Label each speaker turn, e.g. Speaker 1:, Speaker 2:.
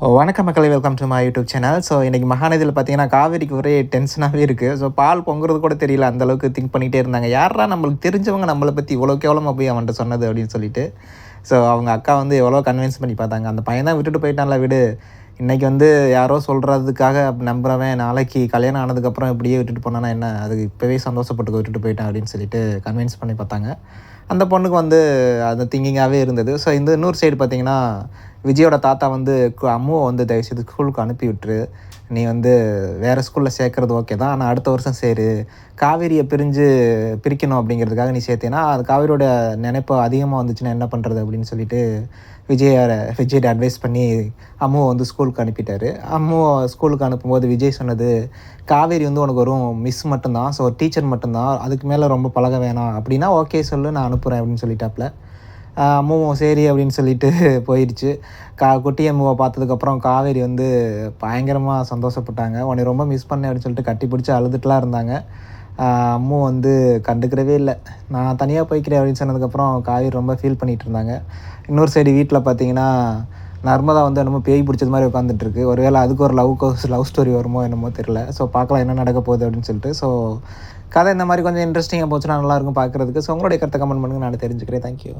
Speaker 1: வணக்கம் மக்களே, welcome to my YouTube channel. So இன்றைக்கி மகாநதியில் பார்த்தீங்கன்னா காவேரிக்கு ஒரே டென்ஷனாகவே இருக்குது. ஸோ பால் பொங்குறது கூட தெரியல, அந்தளவுக்கு திங்க் பண்ணிகிட்டே இருந்தாங்க. யாரா நம்மளுக்கு தெரிஞ்சவங்க நம்மளை பற்றி இவ்வளோ கேவலமாக போய் அவன்கிட்ட சொன்னது அப்படின்னு சொல்லிட்டு. ஸோ அவங்க அக்கா வந்து எவ்வளோ கன்வின்ஸ் பண்ணி பார்த்தாங்க. அந்த பையன் தான் விட்டுட்டு போயிட்டான்ல விடு, இன்றைக்கி வந்து யாரோ சொல்கிறதுக்காக நம்புகிறவன் நாளைக்கு கல்யாணம் ஆனதுக்கப்புறம் இப்படியே விட்டுட்டு போனானா என்ன, அதுக்கு இப்போவே சந்தோஷப்பட்டு விட்டுட்டு போயிட்டான் அப்படின்னு சொல்லிட்டு கன்வின்ஸ் பண்ணி பார்த்தாங்க. அந்த பொண்ணுக்கு வந்து அது திங்கிங்காகவே இருந்தது. ஸோ இந்த இன்னொரு சைடு பார்த்தீங்கன்னா, விஜயோட தாத்தா வந்து அம்முவை வந்து தயவுசெய்து ஸ்கூலுக்கு அனுப்பி விட்டுரு, நீ வந்து வேறு ஸ்கூலில் சேர்க்குறது ஓகே தான், ஆனால் அடுத்த வருஷம் சேரு, காவேரியை பிரிக்கணும் அப்படிங்கிறதுக்காக நீ சேர்த்தேன்னா அது காவேரியோட நினைப்பு அதிகமாக வந்துச்சுன்னா என்ன பண்ணுறது அப்படின்னு சொல்லிட்டு விஜய்கிட்ட அட்வைஸ் பண்ணி அம்முவை வந்து ஸ்கூலுக்கு அனுப்பிட்டாரு. அம்முவை ஸ்கூலுக்கு அனுப்பும்போது விஜய் சொன்னது, காவேரி வந்து உனக்கு வரும் மிஸ் மட்டும்தான், ஸோ டீச்சர் மட்டும்தான், அதுக்கு மேலே ரொம்ப பழக வேணாம், அப்படின்னா ஓகே சொல்லு நான் அனுப்புகிறேன் அப்படின்னு சொல்லிட்டாப்புல. அம்முவும் சரி அப்படின்னு சொல்லிட்டு போயிடுச்சு. குட்டி அம்முவை பார்த்ததுக்கப்புறம் காவேரி வந்து பயங்கரமாக சந்தோஷப்பட்டாங்க. உன்னை ரொம்ப மிஸ் பண்ணேன் அப்படின்னு சொல்லிட்டு கட்டி பிடிச்சி அழுதுட்டுலாம் இருந்தாங்க. அம்மு வந்து கண்டுக்கிறவே இல்லை. நான் தனியாக போய்க்கிறேன் அப்படின்னு சொன்னதுக்கப்புறம் காவேரி ரொம்ப ஃபீல் பண்ணிகிட்டு இருந்தாங்க. இன்னொரு சைடு வீட்டில் பார்த்தீங்கன்னா, நர்மதா வந்து என்னமோ பேய் பிடிச்சது மாதிரி உட்காந்துட்ருக்கு. ஒருவேளை அதுக்கு ஒரு லவ் ஸ்டோரி வருமோ என்னமோ தெரில. ஸோ பார்க்கலாம் என்ன நடக்க போகுது அப்படின்னு சொல்லிட்டு. ஸோ கதை இந்த மாதிரி கொஞ்சம் இன்ட்ரெஸ்டிங்காக போச்சுன்னா நல்லாயிருக்கும் பார்க்குறதுக்கு. ஸோ உங்களுடைய கருத்தை கமெண்ட் பண்ணுங்கள், நான் தெரிஞ்சுக்கிறேன். தேங்க்யூ.